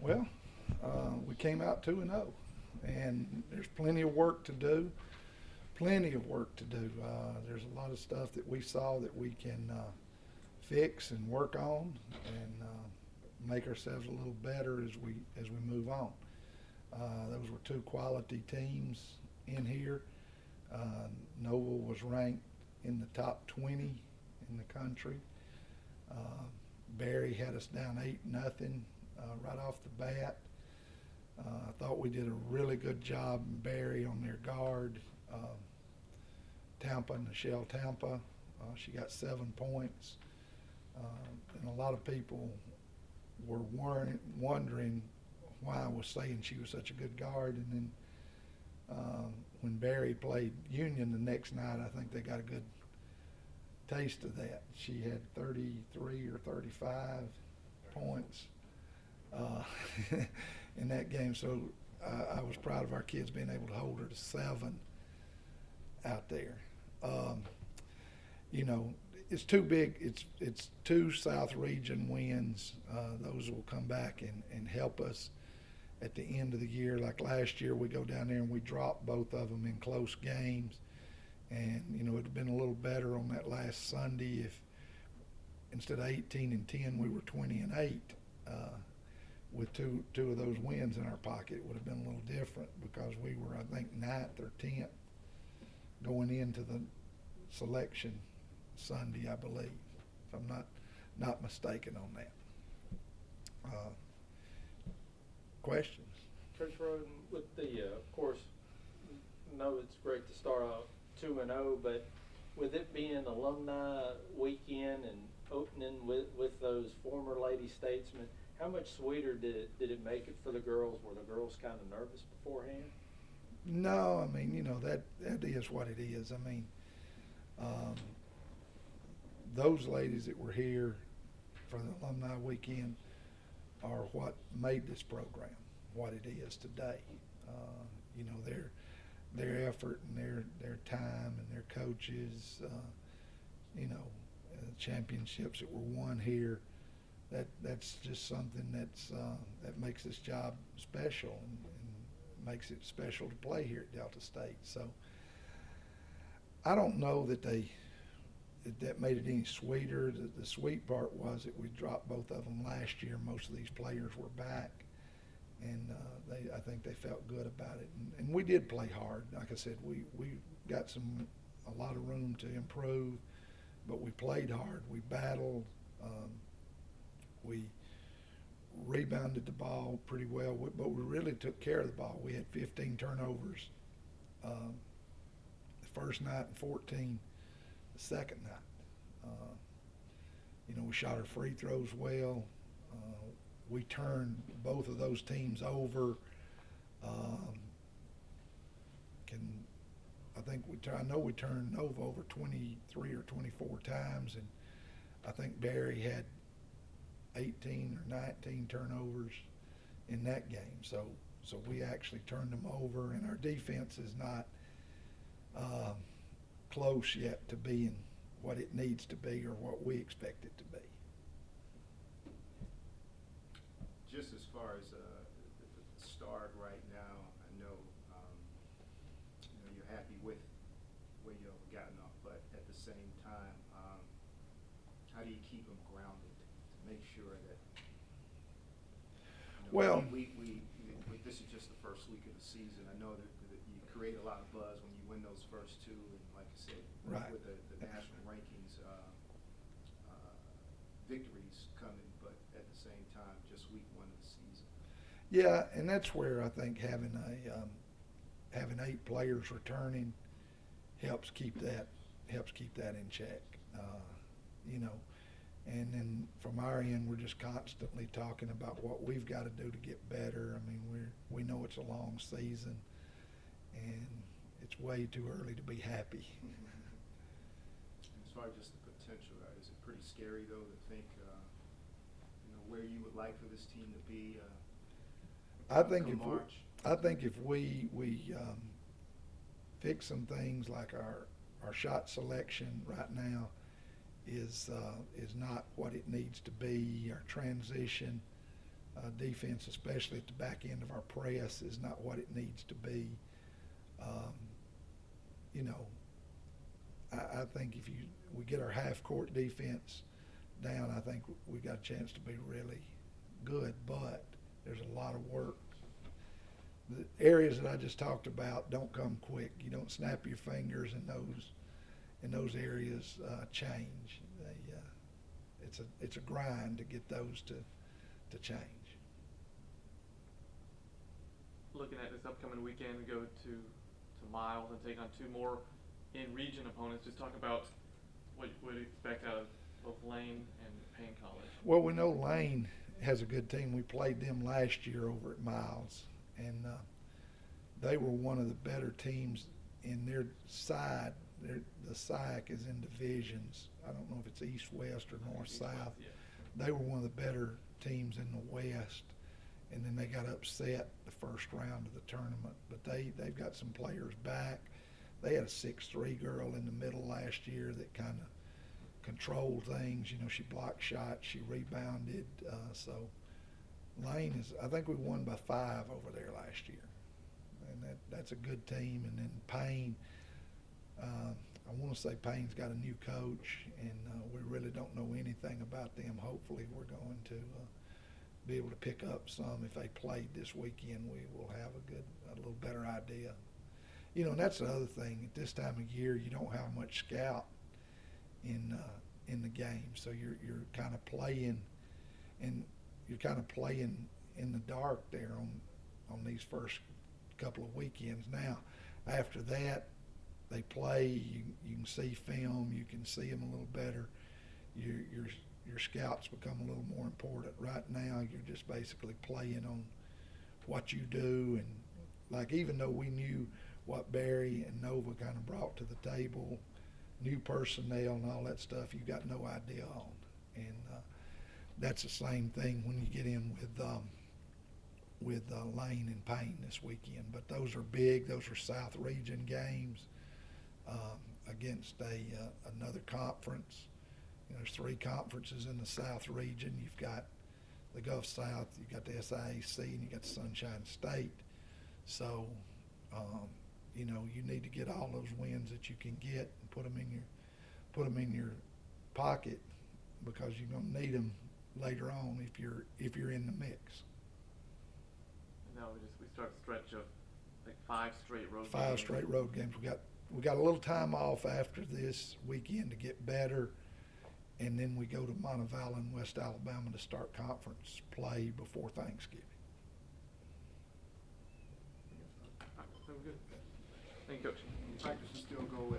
Well, we came out 2-0, and there's plenty of work to do. Plenty of work to do. There's a lot of stuff that we saw that we can fix and work on, and make ourselves a little better as we move on. Those were two quality teams in here. Nova was ranked in the top 20 in the country. Barry had us down 8-0 right off the bat. I thought we did a really good job in Barry on their guard. Tampa, Michelle Tampa, she got 7 points. And a lot of people were wondering why I was saying she was such a good guard. And then when Barry played Union the next night, I think they got a good taste of that. She had 33 or 35 points in that game. So I was proud of our kids being able to hold her to 7 out there. You know, it's too big. It's 2 South Region wins. Those will come back and help us at the end of the year. Like last year, we go down there and we drop both of them in close games. And, you know, it'd have been a little better on that last Sunday if instead of 18-10, we were 20-8. With two of those wins in our pocket, it would have been a little different because we were, I think, 9th or 10th going into the selection Sunday, I believe, if I'm not mistaken on that. Questions? Coach Roden, with the, of course, know it's great to start out 2-0, but with it being alumni weekend and opening with those former lady statesmen, how much sweeter did it make it for the girls? Were the girls kind of nervous beforehand? No, I mean, you know, that is what it is. I mean, those ladies that were here for the alumni weekend are what made this program what it is today. You know, their effort and their time and their coaches, you know, championships that were won here. That's just something that makes this job special and makes it special to play here at Delta State. So I don't know that that made it any sweeter. The sweet part was that we dropped both of them last year. Most of these players were back, and I think they felt good about it. And we did play hard. Like I said, we got a lot of room to improve, but we played hard. We battled. We rebounded the ball pretty well, but we really took care of the ball. We had 15 turnovers the first night and 14 the second night. You know, we shot our free throws well. We turned both of those teams over. I know we turned Nova over 23 or 24 times, and I think Barry had 18 or 19 turnovers in that game. So we actually turned them over, and our defense is not close yet to being what it needs to be or what we expect it to be. Just as far as the start right now, I know you know you're happy with where you've gotten off, but at the same time, how do you keep them grounded to make sure that? You know, Well, this is just the first week of the season. I know that you create a lot of buzz when you win those first 2, and like I said, right, with the national rankings, victories coming, but at the same time, just week 1 of the season. Yeah, and that's where I think having 8 players returning helps keep that in check. You know, and then from our end, we're just constantly talking about what we've got to do to get better. I mean, we know it's a long season, and it's way too early to be happy. As far as just the potential, is it pretty scary though to think, you know, where you would like for this team to be? I think if we fix some things like our shot selection right now is not what it needs to be. Our transition Defense, especially at the back end of our press, is not what it needs to be. You know, I think if we get our half-court defense down, I think we got a chance to be really good, but there's a lot of work. The areas that I just talked about don't come quick. You don't snap your fingers and those areas change. It's a grind to get those to change. Looking at this upcoming weekend, we go to Miles and take on two more in-region opponents. Just talk about what you would expect out of both Lane and Payne College. Well, we know Lane has a good team. We played them last year over at Miles, and they were one of the better teams in their side. The SIAC is in divisions. I don't know if it's East, West, or North, South. Yeah. They were one of the better teams in the West, and then they got upset the first round of the tournament. But they've got some players back. They had a 6'3" girl in the middle last year that kind of controlled things. You know, she blocked shots, she rebounded. So Lane is, I think we won by 5 over there last year, and that's a good team. And then Payne, I want to say Payne's got a new coach, and we really don't know anything about them. Hopefully we're going to be able to pick up some. If they played this weekend, we will have a little better idea. You know, and that's the other thing. At this time of year, you don't have much scout in the game, so you're kind of playing, and you're kind of playing in the dark there on these first couple of weekends. Now, after that, they play. You can see film. You can see them a little better. Your scouts become a little more important. Right now, you're just basically playing on what you do, and like even though we knew what Barry and Nova kind of brought to the table, new personnel and all that stuff, you got no idea on. And that's the same thing when you get in with Lane and Payne this weekend. But those are big. Those are South Region games against another conference. You know, there's 3 conferences in the South Region. You've got the Gulf South, you've got the SIAC, and you've got the Sunshine State. So, you know, you need to get all those wins that you can get and put them in your pocket, because you're going to need them later on if you're in the mix. And now we start a stretch of like 5 straight road games. 5 straight road games. We got a little time off after this weekend to get better, and then we go to Montevallo in West Alabama to start conference play before Thanksgiving. All right, sounds good. Thank you, Coach. Practices still go with